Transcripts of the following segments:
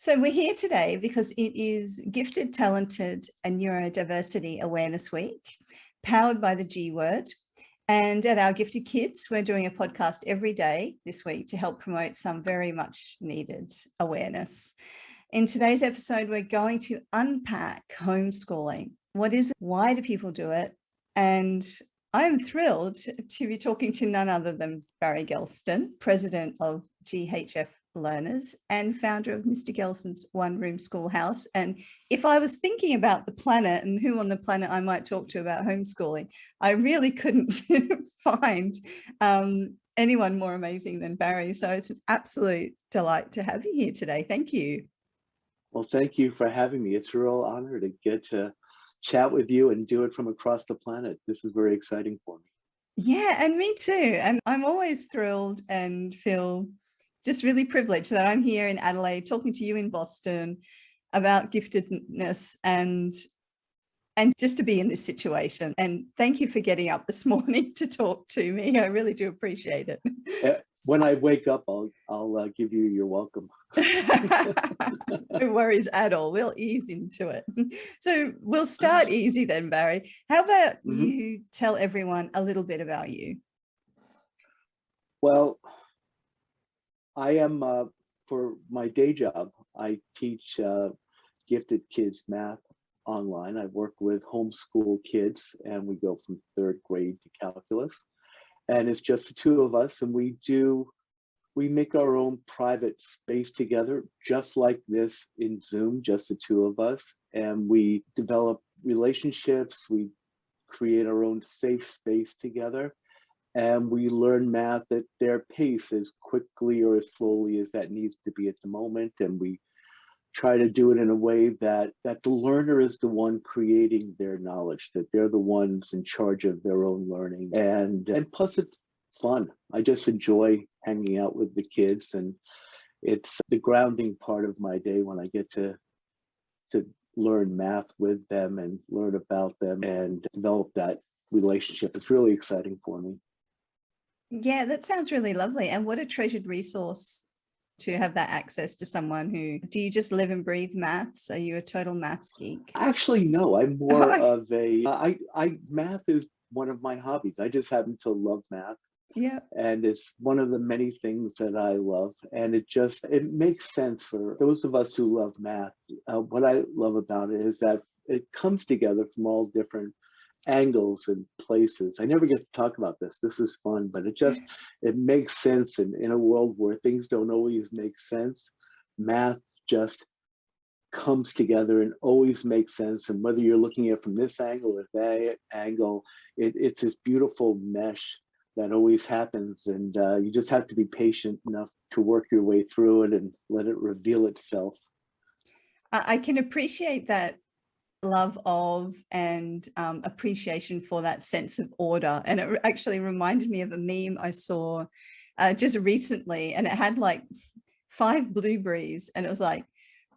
So we're here today because it is Gifted Talented Neurodiversity Awareness Week, powered by the G Word. And at our Gifted Kids, we're doing a podcast every day this week to help promote some very much needed awareness. In today's episode, we're going to unpack homeschooling. What is it? Why do people do it? And I'm thrilled to be talking to none other than Barry Gelston, President of GHF Learners and founder of Mr. Gelston's One Room Schoolhouse. And if I was thinking about the planet and who on the planet I might talk to about homeschooling, I really couldn't find anyone more amazing than Barry. So it's an absolute delight to have you here today. Thank you. Well, thank you for having me. It's a real honor to get to chat with you and do it from across the planet. This is very exciting for me. Yeah, and me too. And I'm always thrilled and feel just really privileged that I'm here in Adelaide talking to you in Boston about giftedness and just to be in this situation. And thank you for getting up this morning to talk to me. I really do appreciate it. When I wake up, I'll give you your welcome. No worries at all. We'll ease into it. So we'll start easy then, Barry. How about you tell everyone a little bit about you? Well, I am, for my day job, I teach gifted kids math online. I work with homeschool kids and we go from 3rd grade to calculus. And it's just the two of us, and we make our own private space together, just like this in Zoom, just the two of us. And we develop relationships, we create our own safe space together. And we learn math at their pace as quickly or as slowly as that needs to be at the moment. And we try to do it in a way that the learner is the one creating their knowledge, that they're the ones in charge of their own learning. And plus it's fun. I just enjoy hanging out with the kids, and it's the grounding part of my day when I get to learn math with them and learn about them and develop that relationship. It's really exciting for me. Yeah, that sounds really lovely. And what a treasured resource to have that access to someone who, do you just live and breathe maths? Are you a total maths geek? Actually, no, I'm more of a, math is one of my hobbies. I just happen to love math. Yeah. And it's one of the many things that I love. And it makes sense for those of us who love math. What I love about it is that it comes together from all different angles and places. I never get to talk about this. This is fun, but it makes sense. And in a world where things don't always make sense, math just comes together and always makes sense. And whether you're looking at it from this angle or that angle, it's this beautiful mesh that always happens. And you just have to be patient enough to work your way through it and let it reveal itself. I can appreciate that love of and appreciation for that sense of order. And it actually reminded me of a meme I saw just recently, and it had like 5 blueberries, and it was like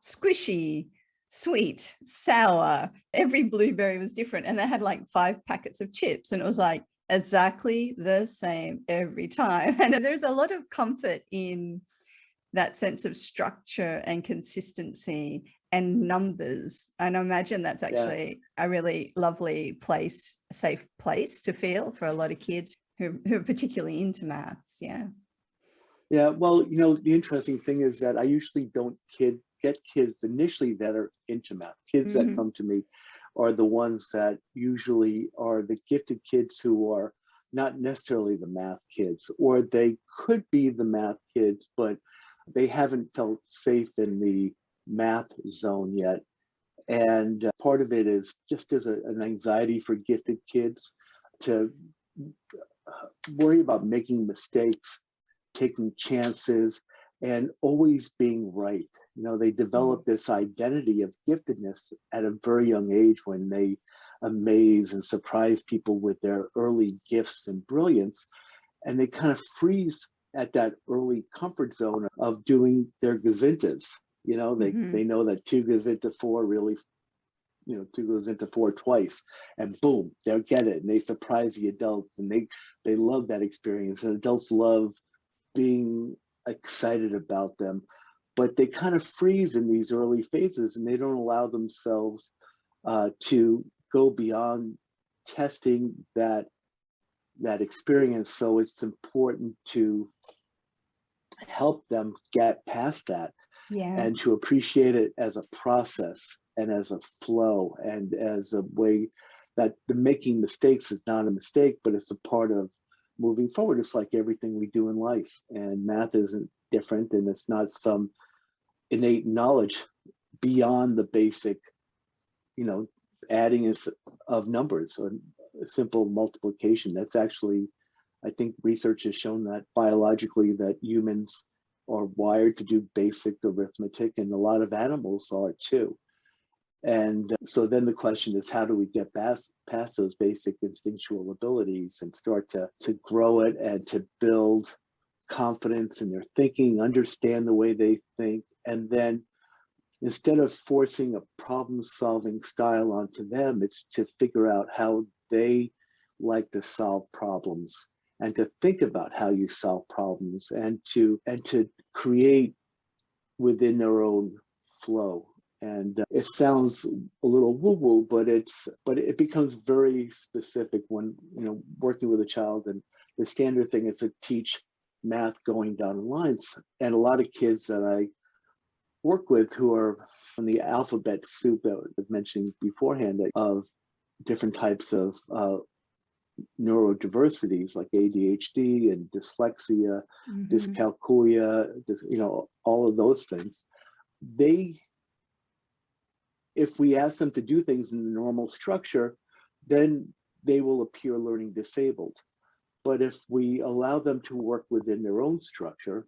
squishy, sweet, sour. Every blueberry was different, and they had like 5 packets of chips, and it was like exactly the same every time. And there's a lot of comfort in that sense of structure and consistency and numbers. And I imagine that's actually a really lovely place, a safe place to feel for a lot of kids who are particularly into maths. Yeah. Yeah. Well, the interesting thing is that I usually don't get kids initially that are into math. Kids that come to me are the ones that usually are the gifted kids who are not necessarily the math kids, or they could be the math kids, but they haven't felt safe in the math zone yet. And part of it is just as an anxiety for gifted kids to worry about making mistakes, taking chances, and always being right. They develop this identity of giftedness at a very young age when they amaze and surprise people with their early gifts and brilliance. And they kind of freeze at that early comfort zone of doing their gazintas. They know that 2 goes into 4 really, 2 goes into 4 twice, and boom, they'll get it. And they surprise the adults, and they love that experience. And adults love being excited about them. but they kind of freeze in these early phases and they don't allow themselves to go beyond testing that experience. So it's important to help them get past that and to appreciate it as a process and as a flow and as a way that the making mistakes is not a mistake, but it's a part of moving forward. It's like everything we do in life, and math isn't different, and it's not some innate knowledge beyond the basic, adding of numbers or simple multiplication. That's actually, I think research has shown that biologically that humans are wired to do basic arithmetic, and a lot of animals are too. And so then the question is, how do we get past those basic instinctual abilities and start to grow it and to build confidence in their thinking, understand the way they think, and then instead of forcing a problem-solving style onto them, it's to figure out how they like to solve problems and to think about how you solve problems and to create within their own flow. And it sounds a little woo-woo, but it becomes very specific when working with a child. And the standard thing is to teach math going down the lines. And a lot of kids that I work with who are from the alphabet soup that I was mentioning beforehand of different types of neurodiversities like ADHD and dyslexia, dyscalculia, all of those things. If we ask them to do things in the normal structure, then they will appear learning disabled. But if we allow them to work within their own structure,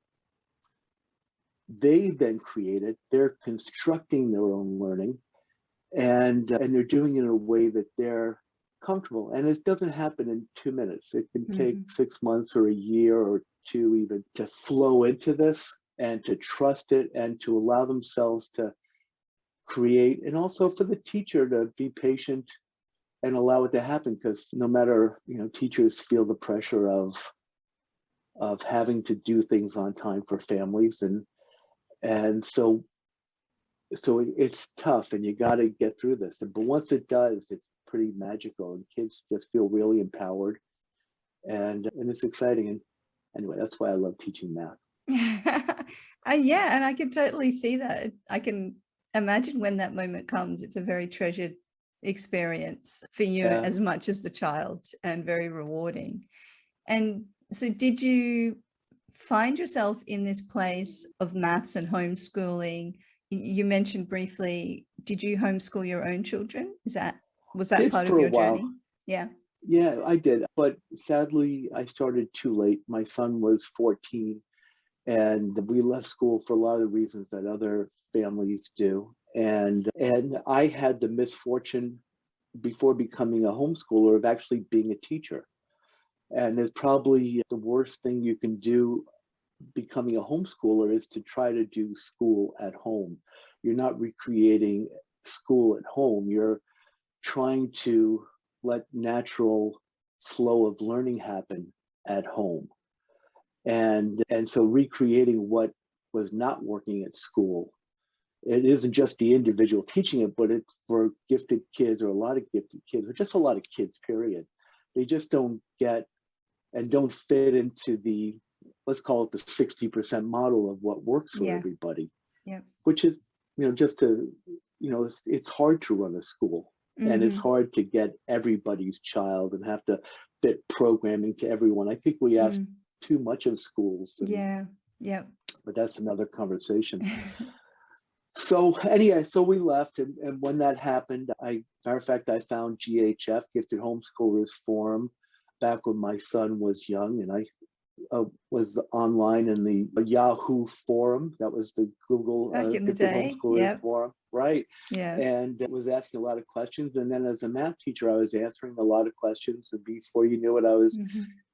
they then create it, they're constructing their own learning, and they're doing it in a way that they're comfortable. And it doesn't happen in 2 minutes. It can take 6 months or a year or two even to flow into this and to trust it and to allow themselves to create, and also for the teacher to be patient and allow it to happen, because no matter, teachers feel the pressure of having to do things on time for families, and so it's tough, and you got to get through this. But once it does, it's pretty magical, and kids just feel really empowered, and it's exciting. And anyway, that's why I love teaching math. Yeah, and I can totally see that. I can imagine when that moment comes, it's a very treasured experience for you as much as the child, and very rewarding. And so did you find yourself in this place of maths and homeschooling? You mentioned briefly, did you homeschool your own children? Was that part of your journey? Yeah, I did. But sadly, I started too late. My son was 14 and we left school for a lot of the reasons that other families do. And I had the misfortune before becoming a homeschooler of actually being a teacher. And it's probably the worst thing you can do becoming a homeschooler is to try to do school at home. You're not recreating school at home. You're trying to let natural flow of learning happen at home. And so recreating what was not working at school, it isn't just the individual teaching it, but it's for gifted kids, or a lot of gifted kids, or just a lot of kids, period. They just don't get and don't fit into the, let's call it the 60% model of what works for everybody. Yeah. Which is, just to, it's hard to run a school. And it's hard to get everybody's child and have to fit programming to everyone. I think we ask too much of schools. But that's another conversation. So anyway, so we left, and when that happened, matter of fact, I found GHF, Gifted Homeschoolers Forum, back when my son was young, and I was online in the Yahoo forum. That was the Google Gifted Homeschoolers Forum, right? Yeah. And was asking a lot of questions. And then as a math teacher, I was answering a lot of questions. And before you knew it, I was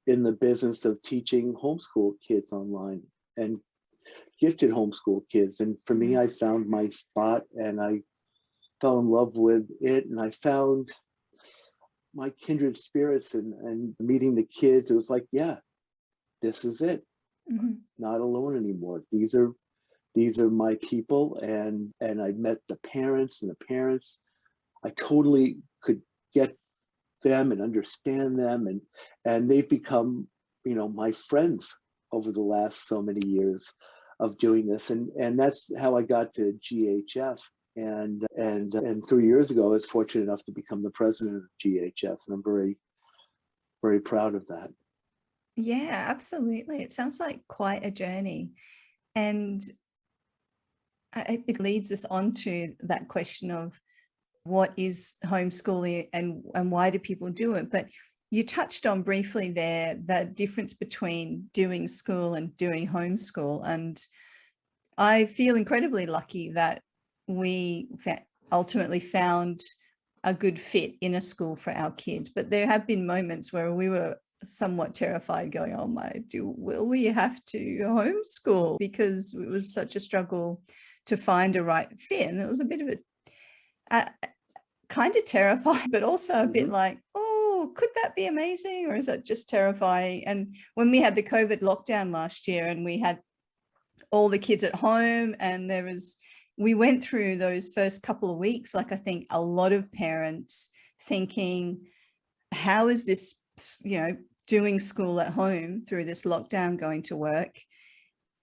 in the business of teaching homeschool kids online and gifted homeschool kids. And for me, I found my spot and I fell in love with it. And I found my kindred spirits and meeting the kids. It was like, yeah, this is it. Not alone anymore. These are these are my people, and I met the parents, and the parents, I totally could get them and understand them, and they've become, you know, my friends over the last so many years of doing this, and that's how I got to GHF. And 3 years ago, I was fortunate enough to become the president of GHF, and I'm very, very proud of that. Yeah, absolutely. It sounds like quite a journey. And it leads us on to that question of what is homeschooling and why do people do it? But you touched on briefly there that difference between doing school and doing homeschool. And I feel incredibly lucky that we ultimately found a good fit in a school for our kids. But there have been moments where we were somewhat terrified, going, oh my, will we have to homeschool? Because it was such a struggle to find a right fit. And it was a bit of a kind of terrifying, but also a bit like, oh, could that be amazing? Or is that just terrifying? And when we had the COVID lockdown last year and we had all the kids at home, and we went through those first couple of weeks, like I think a lot of parents thinking, how is this, you know, doing school at home through this lockdown going to work?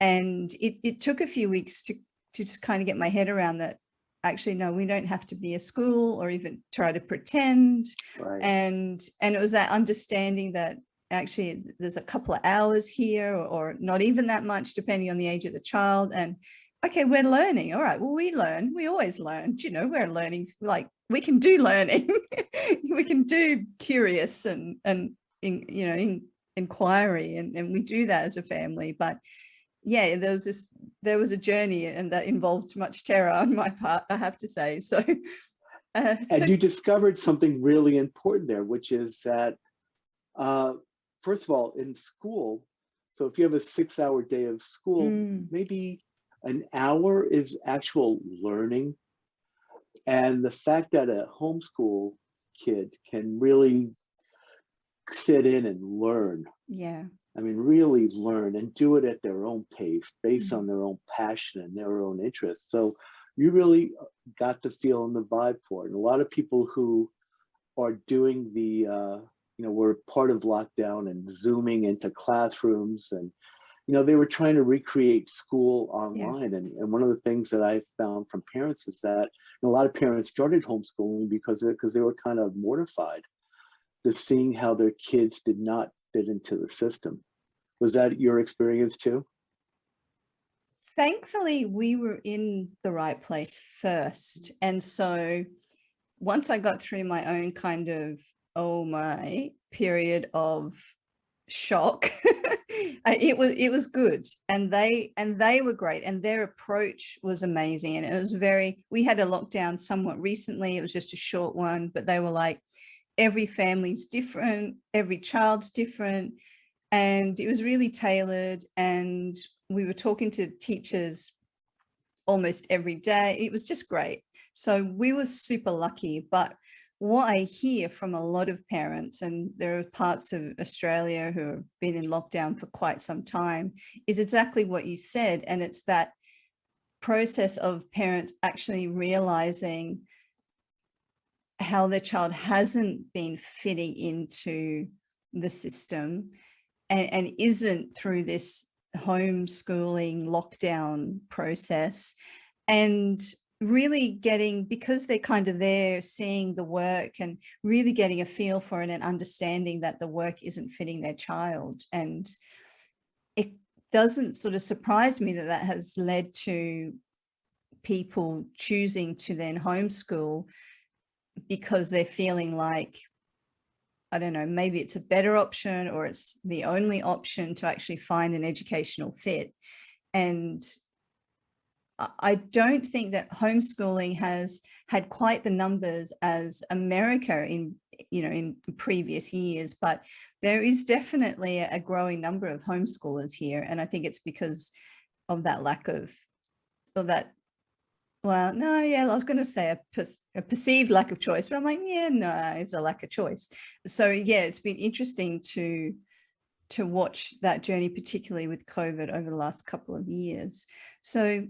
And it took a few weeks to just kind of get my head around that. Actually, no, we don't have to be a school or even try to pretend. Right. And it was that understanding that actually there's a couple of hours here, or not even that much, depending on the age of the child. And okay, we're learning. All right, well, we learn. We always learn. You know, we're learning. Like, we can do learning. We can do curious and inquiry, and we do that as a family. But yeah, there was a journey, and that involved much terror on my part, I have to say. So and you discovered something really important there, which is that first of all, in school, so if you have a 6-hour day of school, maybe an hour is actual learning. And the fact that a homeschool kid can really sit in and learn. Yeah. I mean, really learn and do it at their own pace, based on their own passion and their own interests. So you really got the feel and the vibe for it. And a lot of people who are doing were part of lockdown and Zooming into classrooms, and, you know, they were trying to recreate school online. Yeah. And one of the things that I found from parents is that a lot of parents started homeschooling because they were kind of mortified to seeing how their kids did not fit into the system. Was that your experience too? Thankfully, we were in the right place first. And so once I got through my own kind of, oh my, period of shock, it was good. And they were great. And their approach was amazing. And it was we had a lockdown somewhat recently. It was just a short one, but they were like, every family's different, every child's different. And it was really tailored. And we were talking to teachers almost every day. It was just great. So we were super lucky. But what I hear from a lot of parents, and there are parts of Australia who have been in lockdown for quite some time, is exactly what you said. And it's that process of parents actually realizing how their child hasn't been fitting into the system and isn't through this homeschooling lockdown process, and really getting, because they're kind of there seeing the work and really getting a feel for it and understanding that the work isn't fitting their child. And it doesn't sort of surprise me that that has led to people choosing to then homeschool, because they're feeling like, I don't know, maybe it's a better option or it's the only option to actually find an educational fit. And I don't think that homeschooling has had quite the numbers as America in previous years, but there is definitely a growing number of homeschoolers here. And I think it's because of that lack of that. Well, no, yeah, I was going to say a perceived lack of choice, but I'm like, yeah, no, it's a lack of choice. So yeah, it's been interesting to to watch that journey, particularly with COVID over the last couple of years. So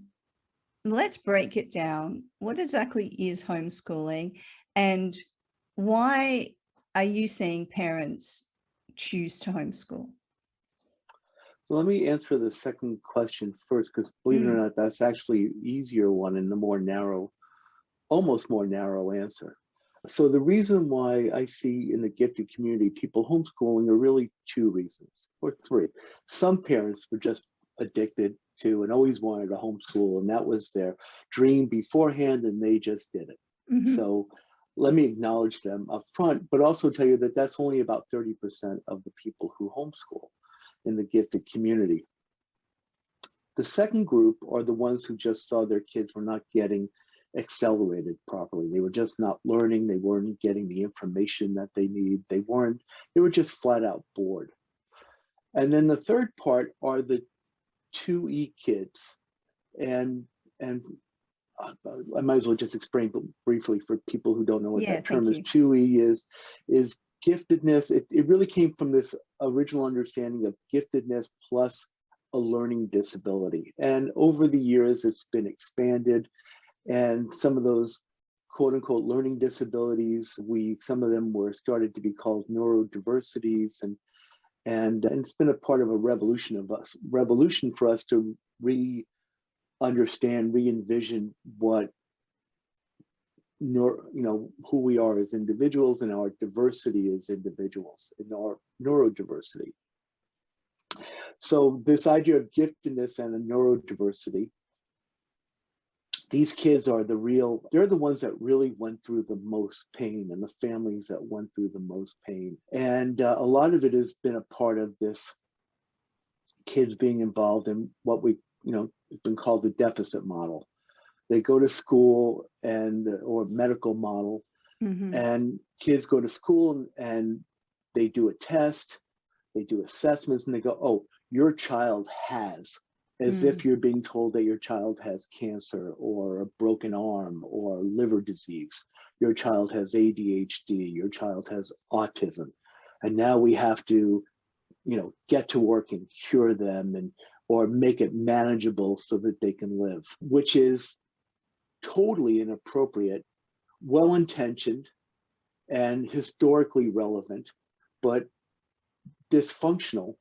let's break it down. What exactly is homeschooling, and why are you seeing parents choose to homeschool? So let me answer the second question first, because believe it or not, that's actually an easier one and the more narrow, almost more narrow answer. So the reason why I see in the gifted community people homeschooling are really two reasons, or three. Some parents were just addicted to and always wanted to homeschool, and that was their dream beforehand, and they just did it. So let me acknowledge them up front, but also tell you that that's only about 30% of the people who homeschool in the gifted community. The second group are the ones who just saw their kids were not getting accelerated properly. They were just not learning. They weren't getting the information that they need. They were just flat out bored. And then the third part are the 2E kids. And I might as well just explain briefly for people who don't know what that term is. 2E is giftedness. It really came from this original understanding of giftedness plus a learning disability. And over the years, it's been expanded. And some of those quote unquote learning disabilities, some of them were started to be called neurodiversities. And it's been a part of a revolution for us to re-understand, re-envision what who we are as individuals and our diversity as individuals and our neurodiversity. So this idea of giftedness and a neurodiversity, these kids are they're the ones that really went through the most pain, and the families that went through the most pain. And a lot of it has been a part of this kids being involved in what it's been called the deficit model. They go to school or medical model, and kids go to school and they do a test, they do assessments, and they go, oh, your child has, as if you're being told that your child has cancer or a broken arm or liver disease. Your child has ADHD, your child has autism. And now we have to, get to work and cure them or make it manageable so that they can live, which is totally inappropriate, well-intentioned, and historically relevant, but dysfunctional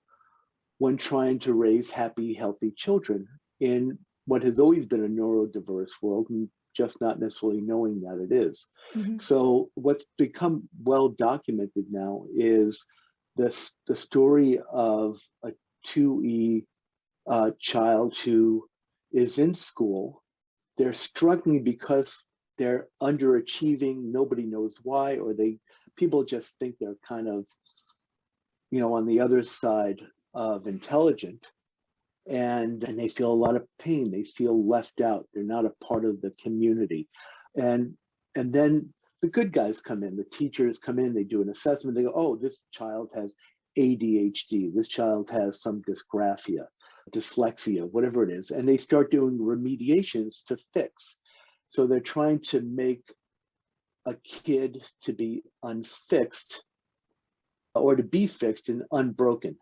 when trying to raise happy, healthy children in what has always been a neurodiverse world, and just not necessarily knowing that it is. So what's become well documented now is the story of a 2E child who is in school. They're struggling because they're underachieving. Nobody knows why, or people just think they're kind of, on the other side of intelligent, and they feel a lot of pain. They feel left out. They're not a part of the community. And then the good guys come in, the teachers come in, they do an assessment. They go, oh, this child has ADHD. This child has some dysgraphia, dyslexia, whatever it is. And they start doing remediations to fix. So they're trying to make a kid to be unfixed or to be fixed and unbroken.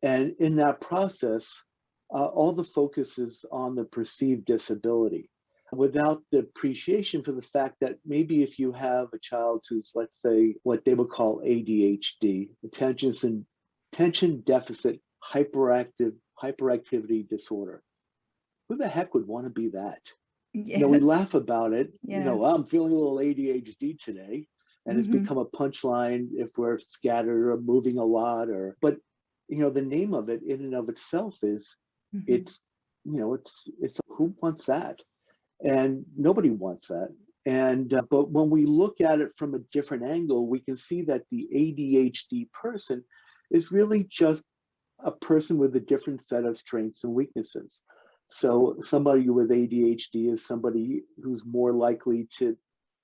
And in that process, all the focus is on the perceived disability without the appreciation for the fact that maybe if you have a child who's, let's say, what they would call ADHD, attention deficit hyperactivity disorder, who the heck would want to be that? Yes. We laugh about it. Yeah. I'm feeling a little ADHD today, and it's become a punchline if we're scattered or moving a lot, but the name of it in and of itself is it's who wants that? And nobody wants that. And but when we look at it from a different angle, we can see that the ADHD person is really just a person with a different set of strengths and weaknesses. So somebody with ADHD is somebody who's more likely to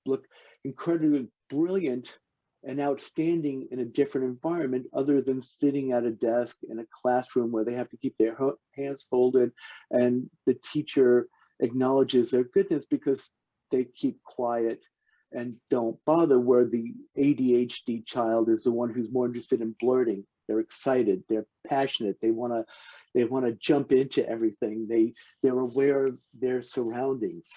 look incredibly brilliant and outstanding in a different environment other than sitting at a desk in a classroom where they have to keep their hands folded and the teacher acknowledges their goodness because they keep quiet and don't bother, where the ADHD child is the one who's more interested in blurting they're excited, they're passionate, they want to jump into everything. They're aware of their surroundings,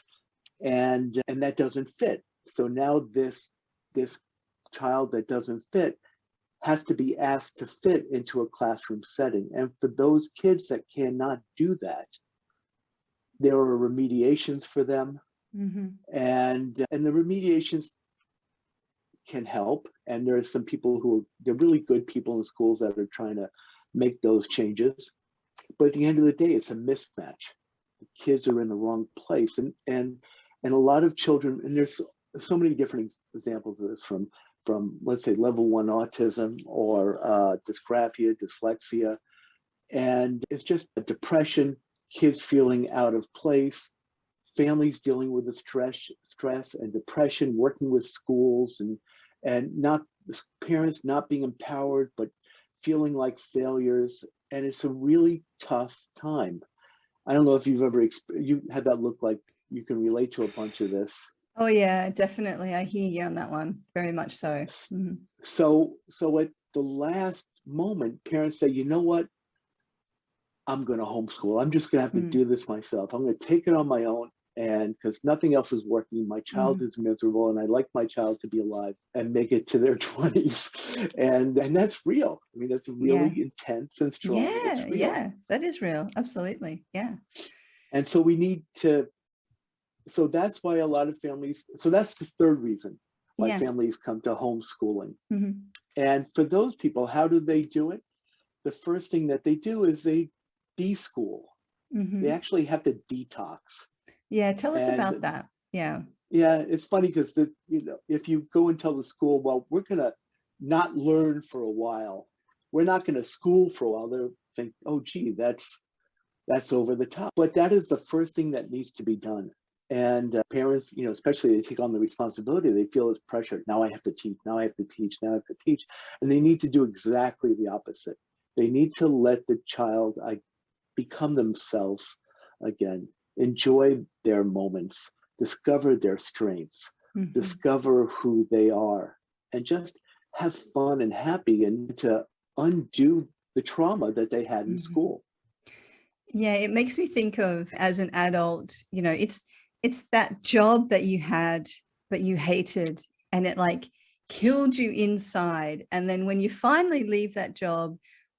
and that doesn't fit. So now this child that doesn't fit has to be asked to fit into a classroom setting. And for those kids that cannot do that, there are remediations for them. Mm-hmm. And the remediations can help. And there are some people they're really good people in schools that are trying to make those changes. But at the end of the day, it's a mismatch. The kids are in the wrong place. And a lot of children, and there's so many different examples of this, from let's say level 1 autism or dysgraphia, dyslexia. And it's just a depression, kids feeling out of place, families dealing with the stress and depression, working with schools, and not parents not being empowered, but feeling like failures. And it's a really tough time. I don't know if you've ever you had that look like you can relate to a bunch of this. Oh yeah, definitely. I hear you on that one. Very much so. Mm-hmm. So at the last moment, parents say, you know what? I'm going to homeschool. I'm just going to have to do this myself. I'm going to take it on my own. And because nothing else is working, my child is miserable, and I'd like my child to be alive and make it to their 20s. And that's real. I mean, that's really intense and strong. Yeah, yeah, that is real. Absolutely. Yeah. And so we need to, so that's why a lot of families, so that's the third reason why families come to homeschooling. Mm-hmm. And for those people, how do they do it? The first thing that they do is they de-school. Mm-hmm. They actually have to detox. Yeah, tell us about that. Yeah. Yeah, it's funny because if you go and tell the school, well, we're gonna not learn for a while, we're not gonna school for a while, they'll think, oh gee, that's over the top. But that is the first thing that needs to be done. And parents, especially, they take on the responsibility. They feel this pressure. Now I have to teach. Now I have to teach. Now I have to teach. And they need to do exactly the opposite. They need to let the child become themselves again, enjoy their moments, discover their strengths, discover who they are, and just have fun and happy, and to undo the trauma that they had in school. Yeah, it makes me think of, as an adult, it's that job that you had, but you hated, and it like killed you inside. And then when you finally leave that job,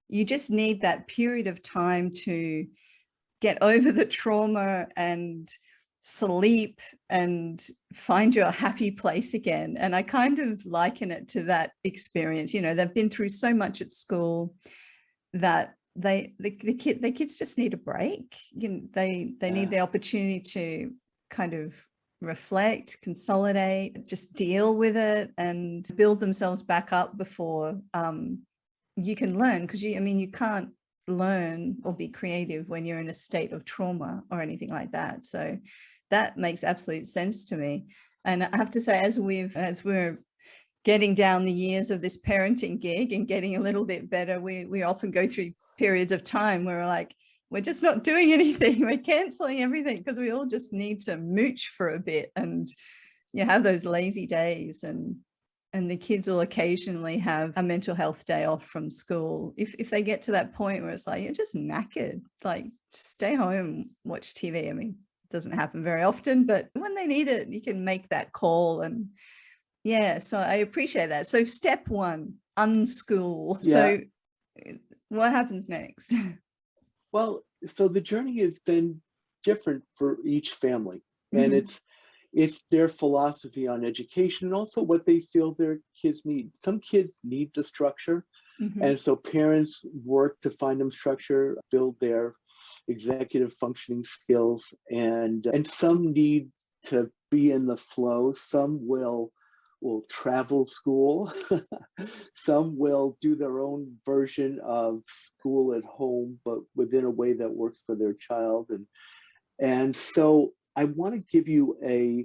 you just need that period of time to get over the trauma and sleep and find your happy place again. And I kind of liken it to that experience. They've been through so much at school that the kids just need a break. They need the opportunity to kind of reflect, consolidate, just deal with it and build themselves back up before you can learn. Because you can't learn or be creative when you're in a state of trauma or anything like that. So that makes absolute sense to me. And I have to say, as we're getting down the years of this parenting gig and getting a little bit better, we often go through periods of time where we're like, we're just not doing anything. We're canceling everything because we all just need to mooch for a bit and have those lazy days. And the kids will occasionally have a mental health day off from school. If they get to that point where it's like, you're just knackered, like just stay home, watch TV. I mean, it doesn't happen very often, but when they need it, you can make that call. And so I appreciate that. So step one, unschool. Yeah. So what happens next? Well, so the journey has been different for each family, and it's their philosophy on education and also what they feel their kids need. Some kids need the structure, and so parents work to find them structure, build their executive functioning skills, and some need to be in the flow. Some will travel school. Some will do their own version of school at home, but within a way that works for their child. And so I want to give you a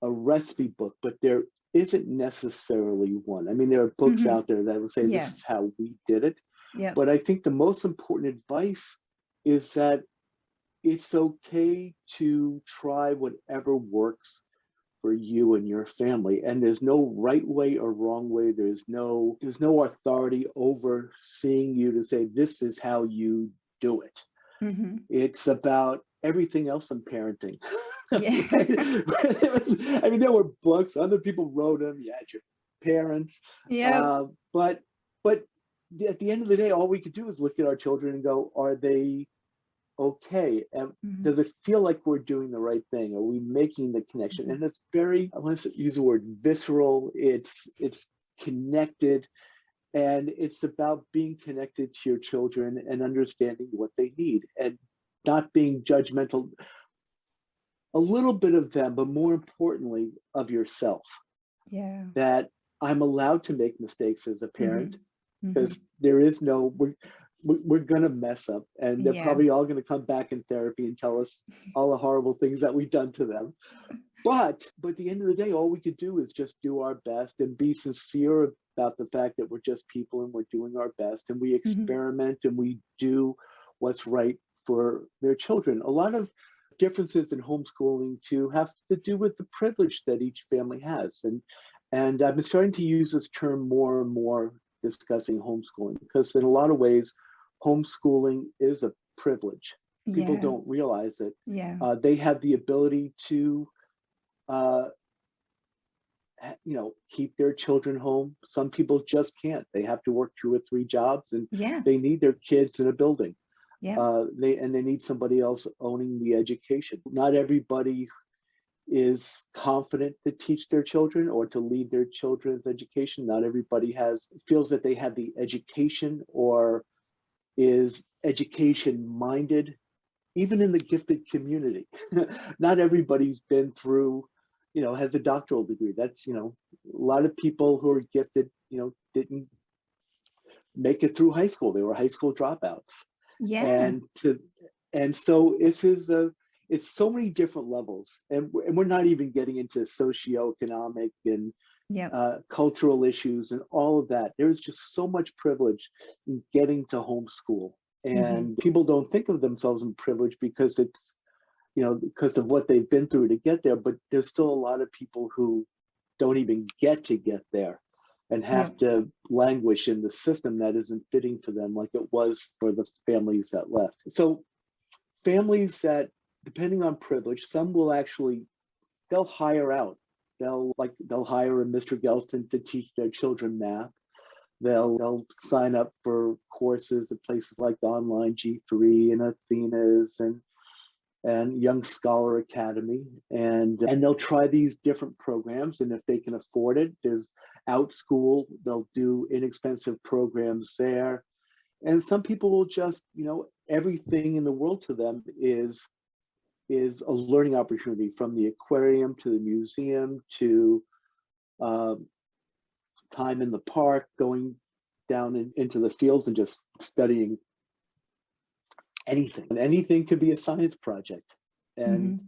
recipe book, but there isn't necessarily one. I mean, there are books out there that will say this is how we did it. Yeah. But I think the most important advice is that it's okay to try whatever works for you and your family. And there's no right way or wrong way. There's no authority overseeing you to say, this is how you do it. Mm-hmm. It's about everything else in parenting. Yeah. Right? I mean, there were books, other people wrote them. You had your parents. Yeah. But at the end of the day, all we could do is look at our children and go, are they okay? And Mm-hmm. does it feel like we're doing the right thing? Are we making the connection? And it's very, I want to use the word visceral. It's connected, and it's about being connected to your children and understanding what they need and not being judgmental. A little bit of them, but more importantly, of yourself. Yeah. That I'm allowed to make mistakes as a parent, Mm-hmm. because there is no, we're gonna mess up, and they're Yeah. probably all gonna come back in therapy and tell us all the horrible things that we've done to them. But at the end of the day, all we could do is just do our best and be sincere about the fact that we're just people and we're doing our best, and we experiment and we do what's right for their children. A lot of differences in homeschooling too have to do with the privilege that each family has. And I've been starting to use this term more and more discussing homeschooling, because in a lot of ways, homeschooling is a privilege. People Yeah. don't realize it. Yeah. They have the ability to keep their children home. Some people just can't. They have to work 2 or 3 jobs, and Yeah. they need their kids in a building. Yeah. They need somebody else owning the education. Not everybody is confident to teach their children or to lead their children's education. Not everybody feels that they have the education or is education minded. Even in the gifted community, not everybody's been through, has a doctoral degree. That's, a lot of people who are gifted, didn't make it through high school. They were high school dropouts. Yeah. And so it's so many different levels, and we're not even getting into socioeconomic and cultural issues and all of that. There's just so much privilege in getting to homeschool, and people don't think of themselves in privilege because it's, because of what they've been through to get there. But there's still a lot of people who don't even get there and have to languish in the system that isn't fitting for them, like it was for the families that left. So families that, depending on privilege, some will they'll hire out. They'll hire a Mr. Gelston to teach their children math. They'll sign up for courses at places like the Online G3 and Athena's and Young Scholar Academy, and they'll try these different programs. And if they can afford it, there's OutSchool. They'll do inexpensive programs there. And some people will just, everything in the world to them is a learning opportunity, from the aquarium to the museum to time in the park, going down into the fields and just studying anything. And anything could be a science project. And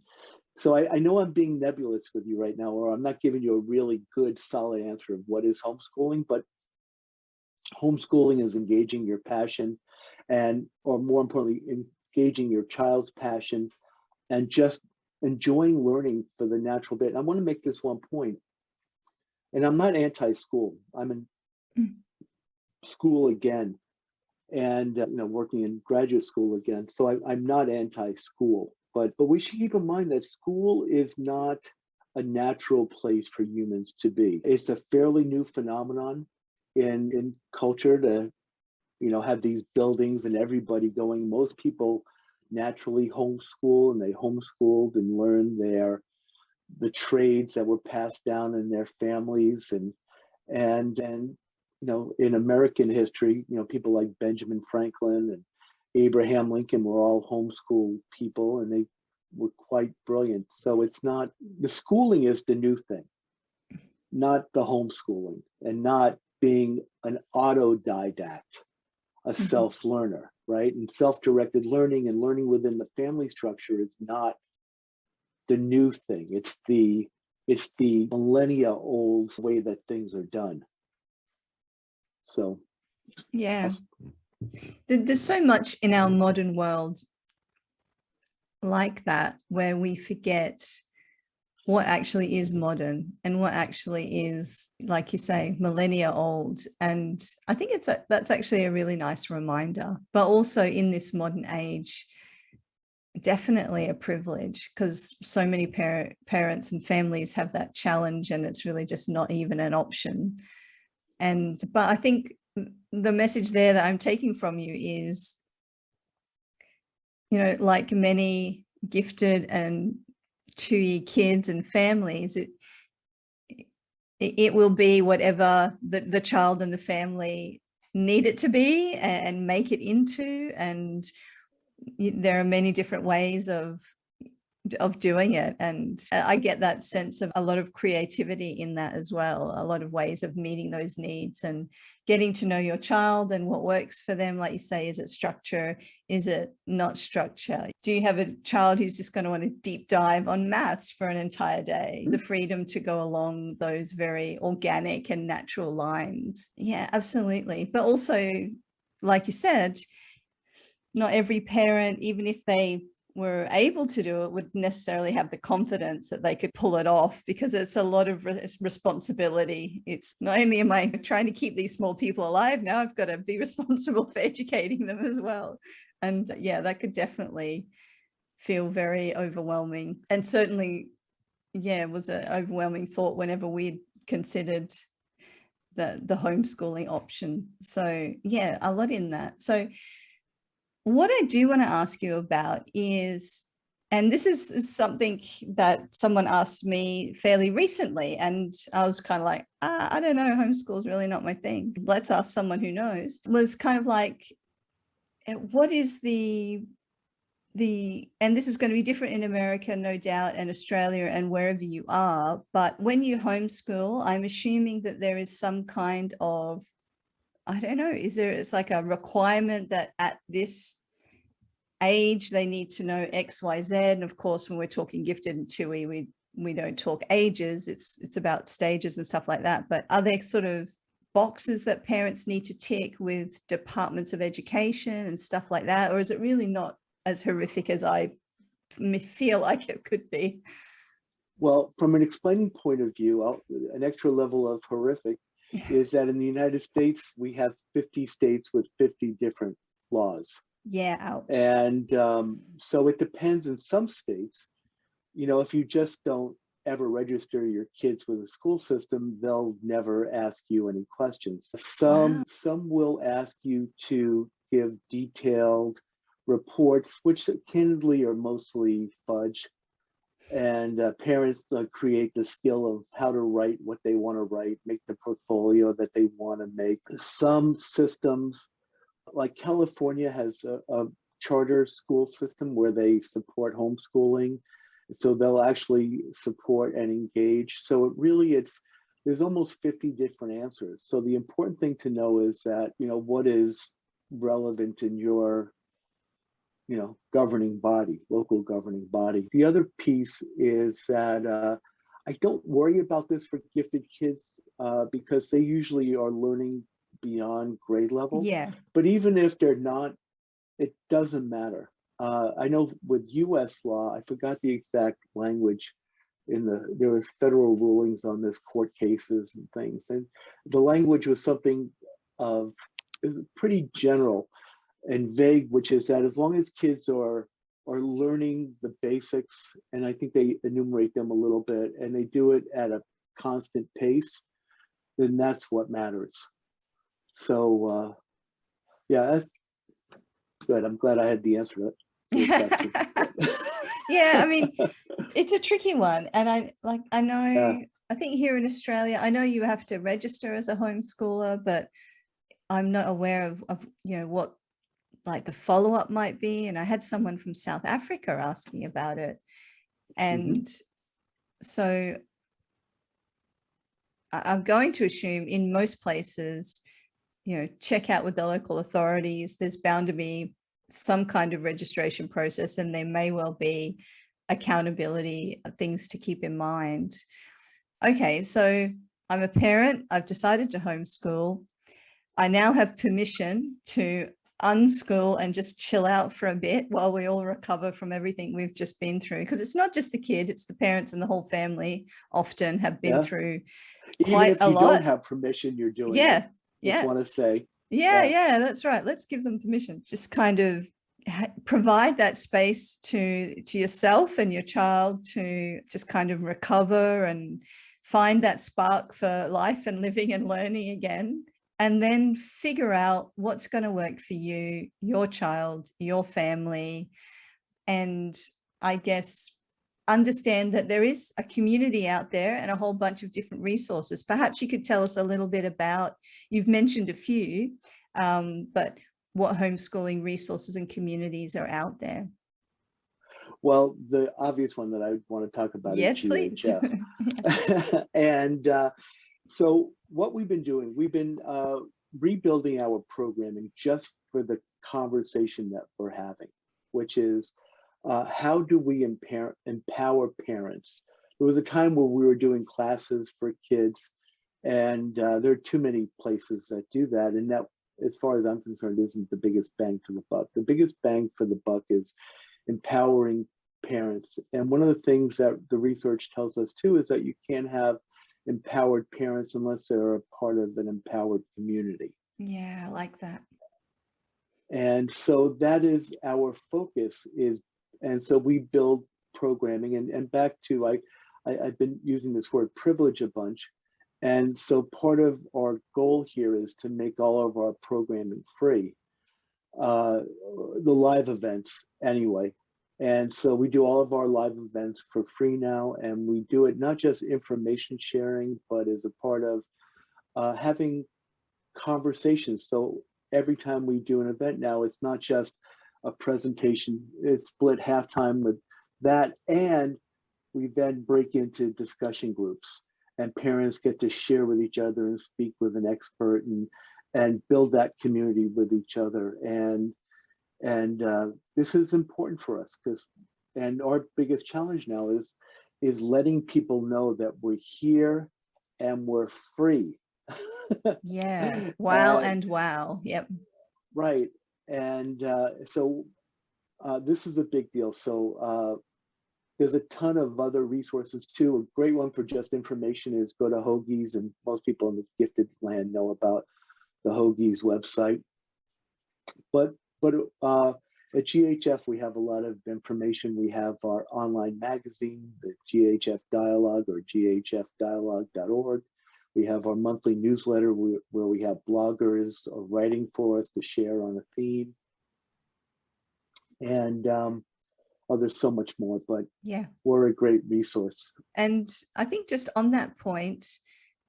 so I know I'm being nebulous with you right now, or I'm not giving you a really good, solid answer of what is homeschooling, but homeschooling is engaging your passion or more importantly, engaging your child's passion and just enjoying learning for the natural bit. And I want to make this one point, and I'm not anti-school. I'm in school again, and working in graduate school again. So I'm not anti-school, but we should keep in mind that school is not a natural place for humans to be. It's a fairly new phenomenon in culture to have these buildings and everybody going. Most people naturally homeschool, and they homeschooled and learned the trades that were passed down in their families, and in American history, people like Benjamin Franklin and Abraham Lincoln were all homeschool people, and they were quite brilliant. So it's not, the schooling is the new thing, not the homeschooling, and not being an autodidact, a self-learner, right? And self-directed learning and learning within the family structure is not the new thing. It's the millennia old way that things are done. So yeah, there's so much in our modern world like that, where we forget what actually is modern and what actually is, like you say, millennia old. And I think that's actually a really nice reminder. But also in this modern age, definitely a privilege, because so many parents and families have that challenge, and it's really just not even an option. But I think the message there that I'm taking from you is, you know, like many gifted and 2-year kids and families, it will be whatever the child and the family need it to be and make it into. And there are many different ways of doing it. And I get that sense of a lot of creativity in that as well, a lot of ways of meeting those needs and getting to know your child and what works for them. Like you say, is it structure? Is it not structure? Do you have a child who's just going to want to deep dive on maths for an entire day? The freedom to go along those very organic and natural lines. Yeah, absolutely. But also, like you said, not every parent, even if they were able to do it, would necessarily have the confidence that they could pull it off, because it's a lot of responsibility. It's not only am I trying to keep these small people alive, now I've got to be responsible for educating them as well. And yeah, that could definitely feel very overwhelming. And certainly, yeah, it was an overwhelming thought whenever we considered the homeschooling option. So yeah, a lot in that. So what I do want to ask you about is, and this is something that someone asked me fairly recently, and I was kind of like, I don't know, homeschool is really not my thing. Let's ask someone who knows. Was kind of like, what is and this is going to be different in America, no doubt, and Australia and wherever you are. But when you homeschool, I'm assuming that there is some kind of, I don't know, it's like a requirement that at this age they need to know X, Y, Z. And of course, when we're talking gifted and TUI, we don't talk ages. It's about stages and stuff like that. But are there sort of boxes that parents need to tick with departments of education and stuff like that? Or is it really not as horrific as I feel like it could be? Well, from an explaining point of view, an extra level of horrific is that in the United States, we have 50 states with 50 different laws. Yeah, ouch. And so it depends. In some states, you know, if you just don't ever register your kids with a school system, they'll never ask you any questions. Some will ask you to give detailed reports, which candidly are mostly fudge. And parents create the skill of how to write what they want to write, make the portfolio that they want to make. Some systems, like California, has a charter school system where they support homeschooling. So they'll actually support and engage. So it really, there's almost 50 different answers. So the important thing to know is that, you know, what is relevant in your, you know, governing body, local governing body. The other piece is that I don't worry about this for gifted kids because they usually are learning beyond grade level. Yeah. But even if they're not, it doesn't matter. I know with US law, I forgot the exact language there was federal rulings on this, court cases and things. And the language was something of pretty general and vague, which is that as long as kids are learning the basics, and I think they enumerate them a little bit, and they do it at a constant pace, then that's what matters. So yeah, that's good. I'm glad I had the answer to that. Yeah, I mean, it's a tricky one. And I know, Yeah. I think here in Australia, I know you have to register as a homeschooler, but I'm not aware of you know, what like the follow-up might be. And I had someone from South Africa asking about it. And so I'm going to assume in most places, you know, check out with the local authorities. There's bound to be some kind of registration process, and there may well be accountability things to keep in mind. Okay, so I'm a parent. I've decided to homeschool. I now have permission to unschool and just chill out for a bit while we all recover from everything we've just been through. Because it's not just the kid, it's the parents and the whole family often have been through Even quite if a you lot. don't have permission, you're doing it. Yeah. Just want to say. Yeah, that's right. Let's give them permission. Just kind of provide that space to yourself and your child to just kind of recover and find that spark for life and living and learning again, and then figure out what's going to work for you, your child, your family. And I guess understand that there is a community out there and a whole bunch of different resources. Perhaps you could tell us a little bit about, you've mentioned a few, but what homeschooling resources and communities are out there. Well, the obvious one that I want to talk about is GHF. Please. And so what we've been doing, we've been rebuilding our programming just for the conversation that we're having, which is how do we empower parents? There was a time where we were doing classes for kids, and there are too many places that do that. And that, as far as I'm concerned, isn't the biggest bang for the buck. The biggest bang for the buck is empowering parents. And one of the things that the research tells us too is that you can't have empowered parents unless they're a part of an empowered community. Yeah, I like that. And so that is our focus is, and so we build programming and back to, I've been using this word privilege a bunch. And so part of our goal here is to make all of our programming free, the live events anyway. And so we do all of our live events for free now, and we do it not just information sharing, but as a part of having conversations. So every time we do an event now, it's not just a presentation, it's split halftime with that, and we then break into discussion groups, and parents get to share with each other and speak with an expert and build that community with each other. And this is important for us and our biggest challenge now is letting people know that we're here and we're free. Yeah. Wow. And wow. Yep. Right. And so this is a big deal. So there's a ton of other resources too. A great one for just information is go to Hoagie's, and most people in the gifted land know about the Hoagie's website. But at GHF, we have a lot of information. We have our online magazine, the GHF Dialogue, or ghfdialogue.org. We have our monthly newsletter where we have bloggers writing for us to share on a theme. And there's so much more, but yeah, we're a great resource. And I think just on that point,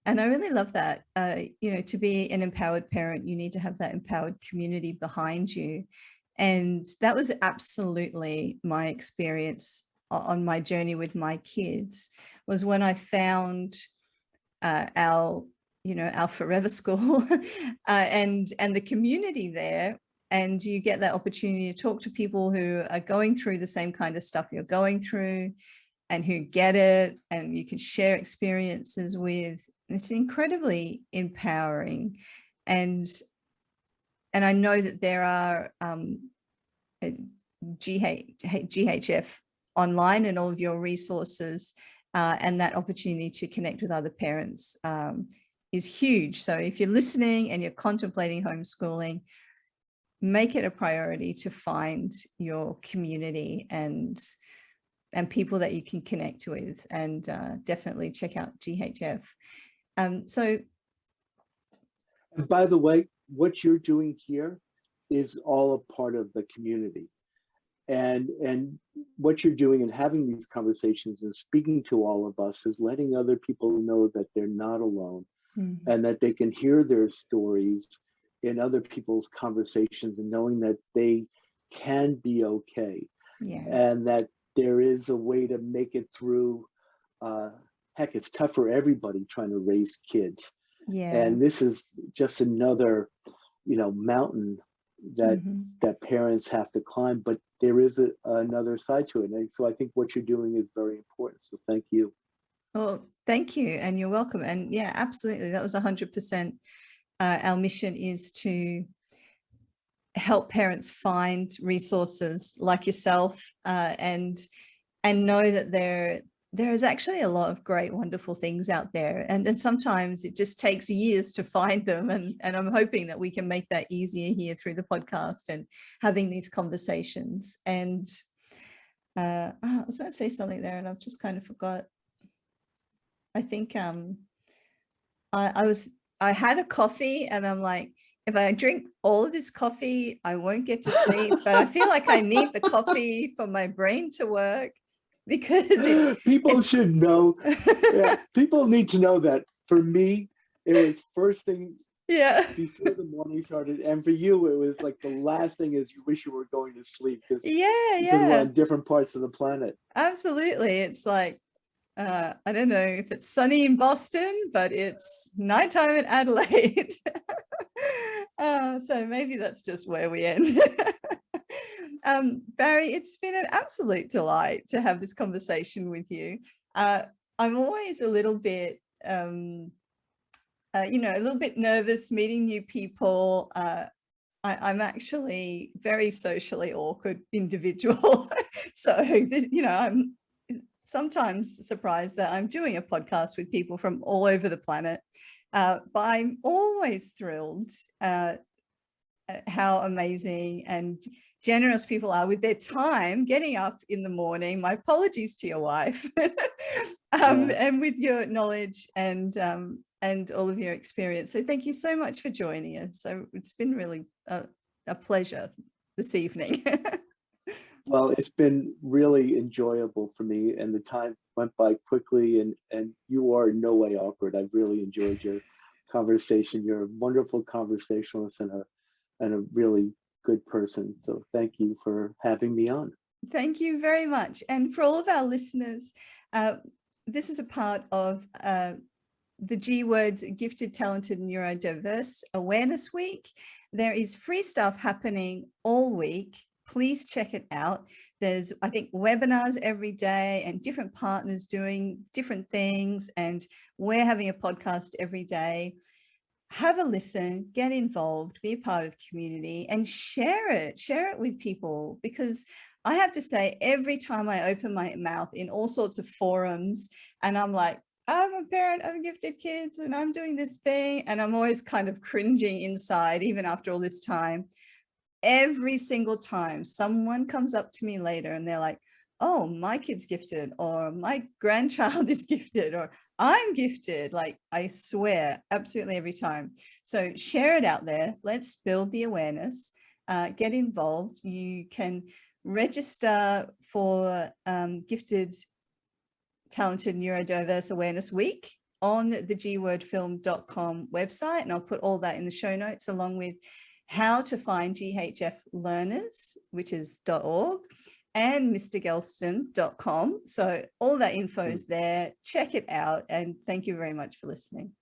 and I really love that, to be an empowered parent, you need to have that empowered community behind you. And that was absolutely my experience on my journey with my kids, was when I found our forever school and the community there. And you get that opportunity to talk to people who are going through the same kind of stuff you're going through and who get it, and you can share experiences with. It's incredibly empowering. And I know that there are GHF online and all of your resources, and that opportunity to connect with other parents is huge. So if you're listening and you're contemplating homeschooling, make it a priority to find your community and people that you can connect with, and definitely check out GHF. So, and by the way, what you're doing here is all a part of the community, and what you're doing and having these conversations and speaking to all of us is letting other people know that they're not alone, and that they can hear their stories in other people's conversations, and knowing that they can be okay, and that there is a way to make it through. Heck, it's tough for everybody trying to raise kids, and this is just another, mountain that parents have to climb. But there is another side to it, and so I think what you're doing is very important. So thank you. Well, thank you, and you're welcome. And yeah, absolutely, that was 100%. Our mission is to help parents find resources like yourself, and know that there is actually a lot of great, wonderful things out there. And sometimes it just takes years to find them. And I'm hoping that we can make that easier here through the podcast and having these conversations. And I was going to say something there and I've just kind of forgot. I think I had a coffee and I'm like, if I drink all of this coffee, I won't get to sleep. But I feel like I need the coffee for my brain to work, because people should know. Yeah, people need to know that for me, it was first thing before the morning started. And for you, it was like the last thing is you wish you were going to sleep because we're on different parts of the planet. Absolutely. It's like, I don't know if it's sunny in Boston, but it's nighttime in Adelaide. So maybe that's just where we end. Barry, it's been an absolute delight to have this conversation with you. I'm always a little bit, a little bit nervous meeting new people. I'm actually very socially awkward individual. So, I'm sometimes surprised that I'm doing a podcast with people from all over the planet. But I'm always thrilled how amazing and generous people are with their time getting up in the morning. My apologies to your wife. And with your knowledge and all of your experience. So thank you so much for joining us. So it's been really a pleasure this evening. Well, it's been really enjoyable for me, and the time went by quickly, and you are in no way awkward. I've really enjoyed your conversation. You're a wonderful conversationalist and a really good person. So thank you for having me on. Thank you very much. And for all of our listeners, this is a part of the G Words Gifted Talented Neurodiverse Awareness Week. There is free stuff happening all week. Please check it out. There's, I think, webinars every day and different partners doing different things. And we're having a podcast every day. Have a listen, get involved, be a part of the community and share it with people. Because I have to say, every time I open my mouth in all sorts of forums and I'm like, I'm a parent of gifted kids and I'm doing this thing, and I'm always kind of cringing inside, even after all this time. Every single time someone comes up to me later and they're like, oh, my kid's gifted, or my grandchild is gifted, or I'm gifted. Like, I swear, absolutely every time. So share it out there. Let's build the awareness, get involved. You can register for Gifted Talented Neurodiverse Awareness Week on the gwordfilm.com website. And I'll put all that in the show notes, along with how to find GHF learners, which is .org, and mrgelston.com. So all that info is there. Check it out. And thank you very much for listening.